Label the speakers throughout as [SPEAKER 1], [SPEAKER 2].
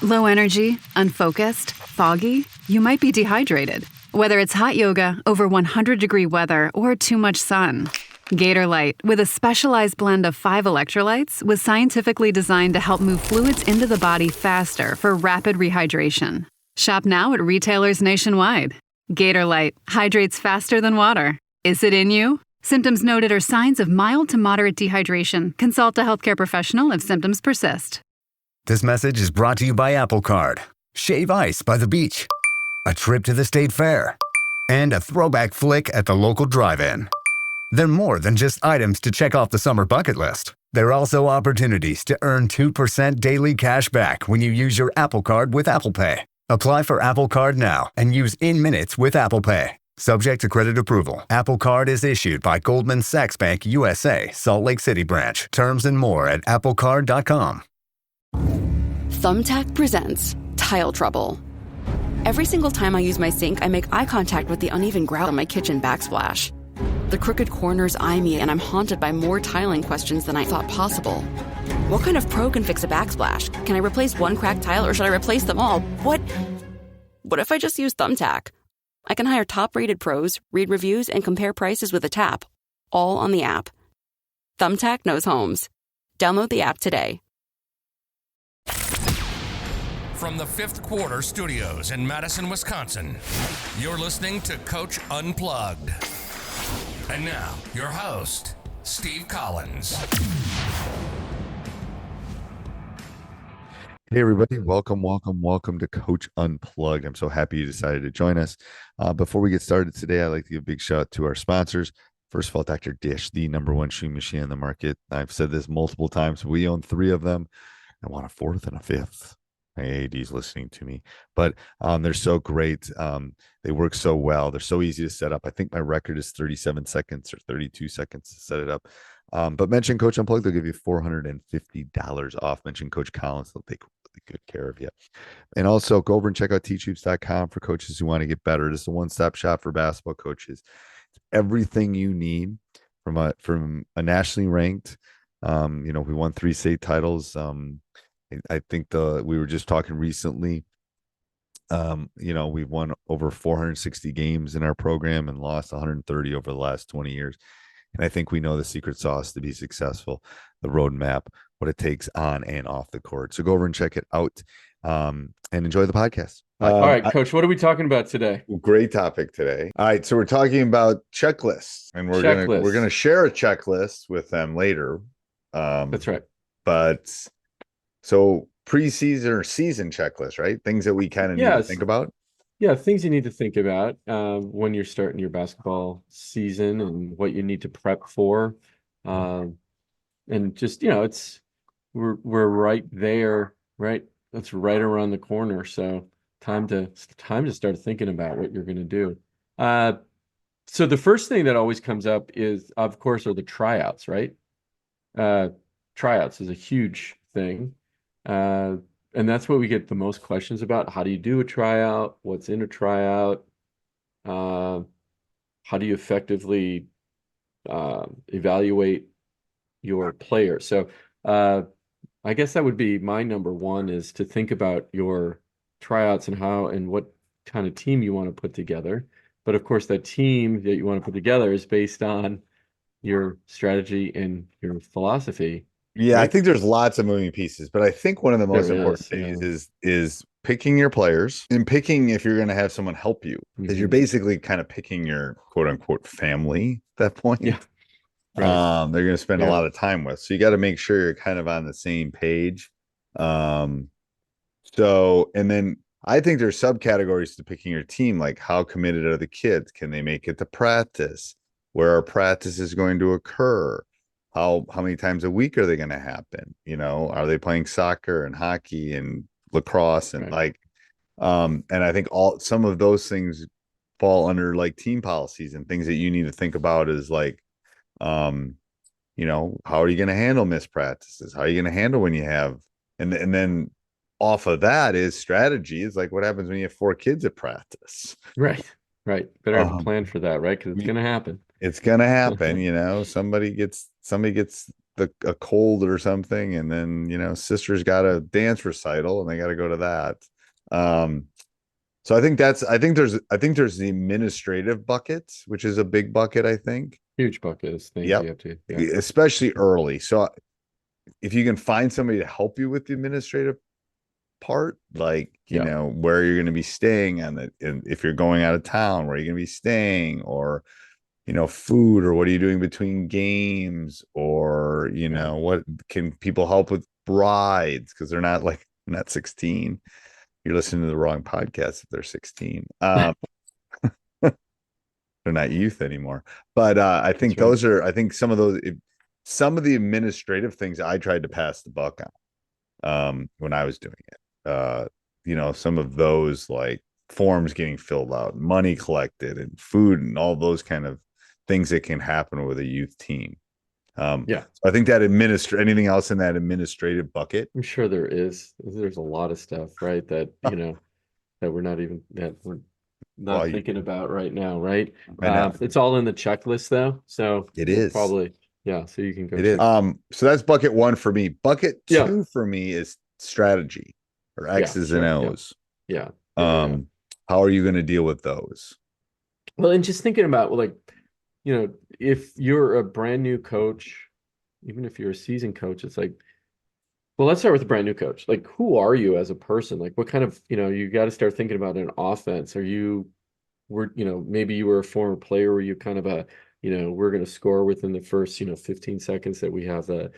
[SPEAKER 1] Low energy, unfocused, foggy? You might be dehydrated. Whether it's hot yoga, over 100-degree weather, or too much sun. Gatorlight, with a specialized blend of 5 electrolytes, was scientifically designed to help move fluids into the body faster for rapid rehydration. Shop now at retailers nationwide. Gatorlight hydrates faster than water. Is it in you? Symptoms noted are signs of mild to moderate dehydration. Consult a healthcare professional if symptoms persist.
[SPEAKER 2] This message is brought to you by Apple Card. Shave ice by the beach. A trip to the state fair. And a throwback flick at the local drive-in. They're more than just items to check off the summer bucket list. They're also opportunities to earn 2% daily cash back when you use your Apple Card with Apple Pay. Apply for Apple Card now and use in minutes with Apple Pay. Subject to credit approval. Apple Card is issued by Goldman Sachs Bank USA, Salt Lake City branch. Terms and more at applecard.com.
[SPEAKER 3] Thumbtack presents Tile Trouble. Every single time I use my sink, I make eye contact with the uneven grout on my kitchen backsplash. The crooked corners eye me, and I'm haunted by more tiling questions than I thought possible. What kind of pro can fix a backsplash? Can I replace one cracked tile, or should I replace them all? What if I just use Thumbtack? I can hire top-rated pros, read reviews, and compare prices with a tap, all on the app. Thumbtack knows homes. Download the app today.
[SPEAKER 4] From the Fifth Quarter Studios in Madison, Wisconsin, you're listening to Coach Unplugged. And now, your host, Steve Collins.
[SPEAKER 5] Hey, everybody. Welcome to Coach Unplugged. I'm so happy you decided to join us. Before we get started today, I'd like to give a big shout out to our sponsors. First of all, Dr. Dish, the #1 shoe machine on the market. I've said this multiple times. We own 3 of them. I want a 4th and a 5th. My AAD's listening to me, but they're so great. They work so well. They're so easy to set up. I think my record is 37 seconds or 32 seconds to set it up. But mention Coach Unplugged, they'll give you $450 off. Mention Coach Collins, they'll take really good care of you. And also go over and check out teachhoops.com for coaches who want to get better. It's a one-stop shop for basketball coaches. It's everything you need from a nationally ranked. We won 3 state titles. I think we were just talking recently. We've won over 460 games in our program and lost 130 over the last 20 years. And I think we know the secret sauce to be successful, the roadmap, what it takes on and off the court. So go over and check it out and enjoy the podcast.
[SPEAKER 6] All right, Coach, what are we talking about today?
[SPEAKER 5] Great topic today. All right, so we're talking about checklists, and we're gonna share a checklist with them later.
[SPEAKER 6] That's right.
[SPEAKER 5] But so preseason or season checklist, right? Things that we kind of need to think about.
[SPEAKER 6] Yeah, things you need to think about when you're starting your basketball season and what you need to prep for. And just, we're right there, right? That's right around the corner. So time to start thinking about what you're going to do. So the first thing that always comes up is, of course, are the tryouts, right? Tryouts is a huge thing. And that's what we get the most questions about. How do you do a tryout? What's in a tryout? How do you effectively evaluate your player? So I guess that would be my number one, is to think about your tryouts and how and what kind of team you want to put together. But of course, that team that you want to put together is based on your strategy and your philosophy.
[SPEAKER 5] Yeah,
[SPEAKER 6] right?
[SPEAKER 5] I think there's lots of moving pieces, but I think one of the most important things is picking your players and picking if you're going to have someone help you, because you're basically kind of picking your quote unquote family at that point.
[SPEAKER 6] Yeah. Right.
[SPEAKER 5] They're going to spend a lot of time with. So you got to make sure you're kind of on the same page. And then I think there's subcategories to picking your team, like how committed are the kids? Can they make it to practice? Where are practices going to occur? How many times a week are they going to happen? Are they playing soccer and hockey and lacrosse and and I think some of those things fall under like team policies and things that you need to think about is like, how are you going to handle missed practices? How are you going to handle when you have, and then off of that is strategy. Is like, what happens when you have 4 kids at practice? Right.
[SPEAKER 6] Better have a plan for that, right? Because it's going to happen.
[SPEAKER 5] It's going to happen. Somebody gets a cold or something, and then sister's got a dance recital and they got to go to that. So I think there's the administrative bucket, which is a big bucket, I think.
[SPEAKER 6] Huge bucket of things
[SPEAKER 5] Yep.
[SPEAKER 6] you have to,
[SPEAKER 5] Especially early. So if you can find somebody to help you with the administrative part, like where you're going to be staying, and if you're going out of town, where you're going to be staying, or food, or what are you doing between games, or what can people help with brides, because they're not 16. You're listening to the wrong podcast if they're 16. They're not youth anymore. But I think those are, I think some of the administrative things I tried to pass the buck on when I was doing it. Some of those, like forms getting filled out, money collected, and food, and all those kind of things that can happen with a youth team. So I think that anything else in that administrative bucket?
[SPEAKER 6] I'm sure there's a lot of stuff, right? That, that we're not thinking about right now, right? It's all in the checklist though. So
[SPEAKER 5] it is
[SPEAKER 6] probably, so you can go.
[SPEAKER 5] It is. So that's bucket one for me. Bucket two for me is strategy, or X's and O's.
[SPEAKER 6] Yeah.
[SPEAKER 5] How are you going to deal with those?
[SPEAKER 6] Well, and just thinking about, like, if you're a brand new coach, even if you're a seasoned coach, it's like, well, let's start with a brand new coach. Like, who are you as a person? Like, what kind of, you got to start thinking about an offense. Maybe you were a former player where you kind of we're going to score within the first, 15 seconds that we have the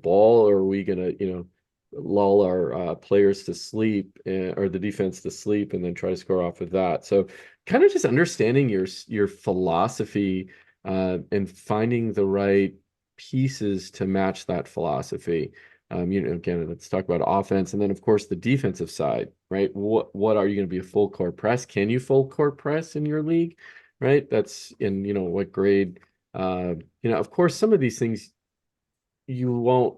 [SPEAKER 6] ball, or are we going to, lull our players to sleep, or the defense to sleep, and then try to score off of that. So kind of just understanding your philosophy, and finding the right pieces to match that philosophy. Again, let's talk about offense, and then of course the defensive side, right? What are you going to be, a full court press? Can you full court press in your league, right? That's in what grade? Of course, some of these things you won't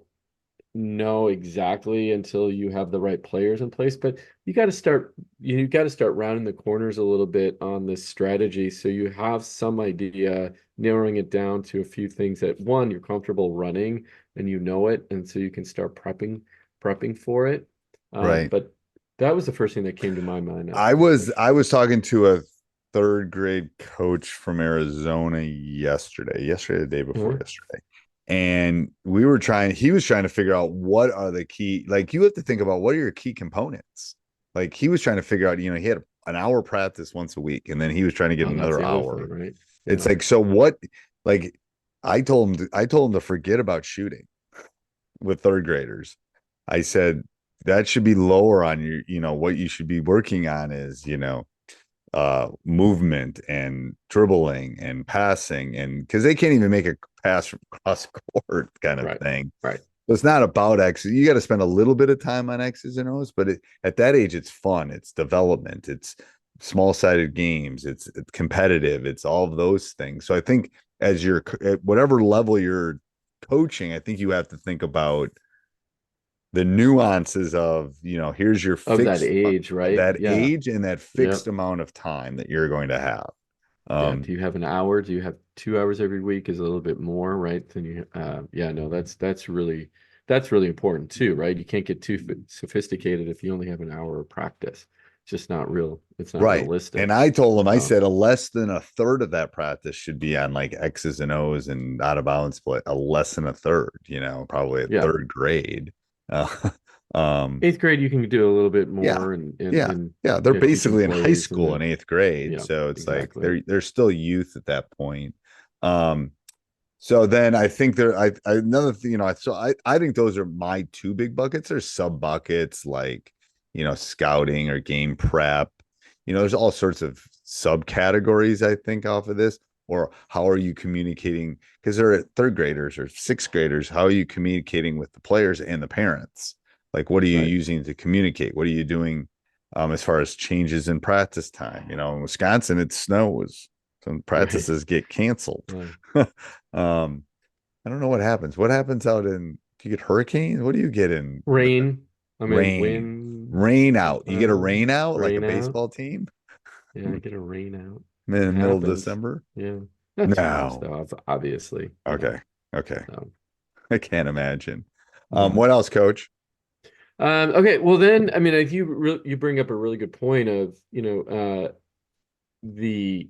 [SPEAKER 6] know exactly until you have the right players in place, but you got to start rounding the corners a little bit on this strategy, so you have some idea, narrowing it down to a few things that, one, you're comfortable running and it, and so you can start prepping for it.
[SPEAKER 5] Right.
[SPEAKER 6] But that was the first thing that came to my mind.
[SPEAKER 5] I was talking to a third grade coach from Arizona yesterday, the day before yesterday. And he was trying to figure out what are the key, like, you have to think about what are your key components. Like, he was trying to figure out, he had an hour practice once a week, and then he was trying to get another hour.
[SPEAKER 6] Thing, right?
[SPEAKER 5] It's like, so what, like, I told him to forget about shooting with third graders. I said, that should be lower on your, what you should be working on is, movement and dribbling and passing, and because they can't even make a pass from cross court kind of thing.
[SPEAKER 6] Right.
[SPEAKER 5] So it's not about X's. You got to spend a little bit of time on X's and O's, but at that age, it's fun. It's development. It's small-sided games. It's competitive. It's all of those things. So I think as you're at whatever level you're coaching, I think you have to think about the nuances of, here's your fixed,
[SPEAKER 6] that age, right?
[SPEAKER 5] Age and that fixed amount of time that you're going to have.
[SPEAKER 6] Do you have an hour? Do you have 2 hours every week? Is a little bit more, right? Then that's really important too, right? You can't get too sophisticated if you only have an hour of practice. It's just not real. It's not realistic.
[SPEAKER 5] And I told him, I said, a less than a third of that practice should be on like X's and O's and out of bounds play. A less than a third, probably at third grade.
[SPEAKER 6] Eighth grade, you can do a little bit more.
[SPEAKER 5] They're basically in high school in eighth grade. So it's like they're still youth at that point. So then I think another thing, I think those are my two big buckets. There's sub buckets like, scouting or game prep. There's all sorts of subcategories, I think, off of this. Or how are you communicating? Because they're third graders or sixth graders. How are you communicating with the players and the parents? Like, what are you using to communicate? What are you doing as far as changes in practice time? In Wisconsin, it snows. Some practices get canceled. I don't know what happens. What happens out in, do you get hurricanes? What do you get in?
[SPEAKER 6] Rain.
[SPEAKER 5] Rain out. You get a rain out like a baseball team?
[SPEAKER 6] Yeah, I get a rain out.
[SPEAKER 5] In the middle of December?
[SPEAKER 6] Yeah.
[SPEAKER 5] No.
[SPEAKER 6] Obviously.
[SPEAKER 5] Okay.
[SPEAKER 6] So,
[SPEAKER 5] I can't imagine.
[SPEAKER 6] Yeah.
[SPEAKER 5] What else, Coach?
[SPEAKER 6] Okay, well then, I mean, if you bring up a really good point of, the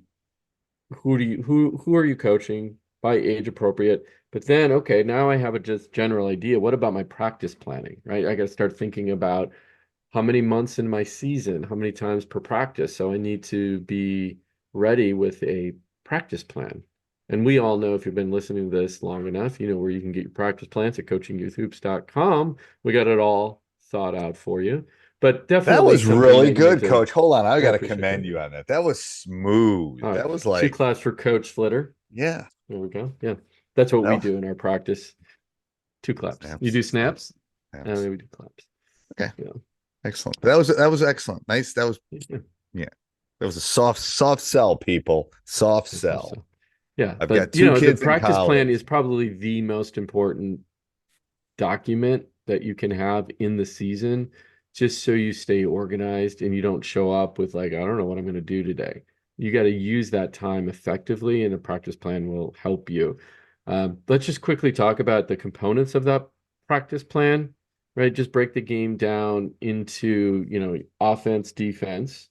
[SPEAKER 6] who are you coaching by age appropriate? But then, okay, now I have a just general idea. What about my practice planning, right? I got to start thinking about how many months in my season, how many times per practice. So I need to be ready with a practice plan. And we all know, if you've been listening to this long enough, you know where you can get your practice plans at coachingyouthhoops.com. We got it all thought out for you. But
[SPEAKER 5] That
[SPEAKER 6] definitely
[SPEAKER 5] was
[SPEAKER 6] something
[SPEAKER 5] really
[SPEAKER 6] that you need
[SPEAKER 5] good,
[SPEAKER 6] to.
[SPEAKER 5] Coach. Hold on. I got to
[SPEAKER 6] appreciate
[SPEAKER 5] commend
[SPEAKER 6] that.
[SPEAKER 5] you on that. That was smooth.
[SPEAKER 6] All right,
[SPEAKER 5] That was
[SPEAKER 6] two
[SPEAKER 5] like,
[SPEAKER 6] claps for Coach Flitter.
[SPEAKER 5] yeah.
[SPEAKER 6] There we go. Yeah, that's what we
[SPEAKER 5] No.
[SPEAKER 6] do in our practice. Two claps.
[SPEAKER 5] Snaps,
[SPEAKER 6] You do snaps,
[SPEAKER 5] snaps.
[SPEAKER 6] and we do claps.
[SPEAKER 5] Okay.
[SPEAKER 6] Yeah.
[SPEAKER 5] Excellent. That was excellent. Nice. That was That was a soft sell, people. Soft sell.
[SPEAKER 6] Yeah,
[SPEAKER 5] I've
[SPEAKER 6] but
[SPEAKER 5] got two
[SPEAKER 6] the
[SPEAKER 5] kids in
[SPEAKER 6] practice plan
[SPEAKER 5] college.
[SPEAKER 6] is probably the most important document that you can have in the season, just so you stay organized and you don't show up with like, I don't know what I'm going to do today. You got to use that time effectively, and a practice plan will help you. Let's just quickly talk about the components of that practice plan, right? Just break the game down into, offense, defense,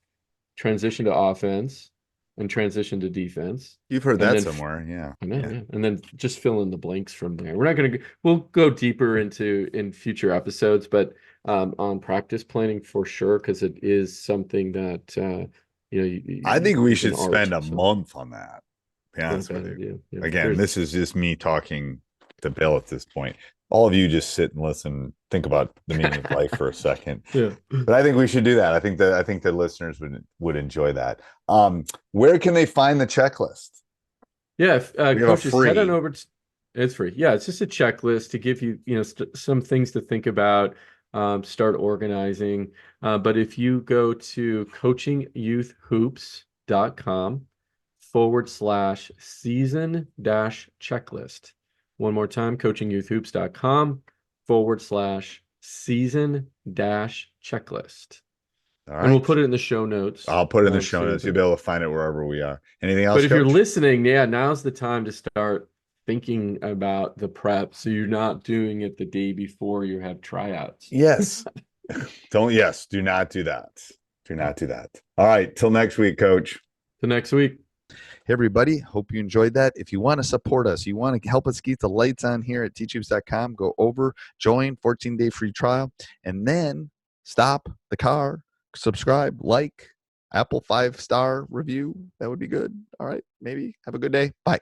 [SPEAKER 6] transition to offense, and transition to defense.
[SPEAKER 5] You've heard
[SPEAKER 6] And
[SPEAKER 5] that
[SPEAKER 6] then
[SPEAKER 5] somewhere. Yeah.
[SPEAKER 6] I know, yeah. And then just fill in the blanks from there. We're not going to, we'll go deeper in future episodes, but on practice planning for sure, because it is something that,
[SPEAKER 5] I think we
[SPEAKER 6] it's an
[SPEAKER 5] should
[SPEAKER 6] art.
[SPEAKER 5] spend a
[SPEAKER 6] So
[SPEAKER 5] month on that. Be
[SPEAKER 6] not a
[SPEAKER 5] honest with
[SPEAKER 6] bad
[SPEAKER 5] you.
[SPEAKER 6] idea. Yeah,
[SPEAKER 5] Again, this is just me talking to Bill at this point. All of you just sit and listen, think about the meaning of life for a second.
[SPEAKER 6] Yeah.
[SPEAKER 5] But I think we should do that. I think the listeners would enjoy that. Where can they find the checklist?
[SPEAKER 6] Yeah, if,
[SPEAKER 5] We have a
[SPEAKER 6] coaches, head on
[SPEAKER 5] free.
[SPEAKER 6] over to, it's free. Yeah, it's just a checklist to give you, some things to think about, start organizing. But if you go to coachingyouthhoops.com/season checklist. One more time, coachingyouthhoops.com/season checklist.
[SPEAKER 5] All
[SPEAKER 6] And we'll
[SPEAKER 5] right.
[SPEAKER 6] put it in the show notes.
[SPEAKER 5] I'll put it in the show
[SPEAKER 6] so
[SPEAKER 5] notes. You'll be able to find it wherever we are. Anything else,
[SPEAKER 6] But if you're
[SPEAKER 5] Coach?
[SPEAKER 6] listening, yeah, now's the time to start thinking about the prep, so you're not doing it the day before you have tryouts.
[SPEAKER 5] Yes. Do not do that. Do not do that. All right. Till next week, Coach.
[SPEAKER 6] The next week.
[SPEAKER 5] Hey, everybody. Hope you enjoyed that. If you want to support us, you want to help us keep the lights on here at teachhoops.com, go over, join, 14-day free trial, and then stop the car, subscribe, like, Apple 5-star review. That would be good. All right. Maybe. Have a good day. Bye.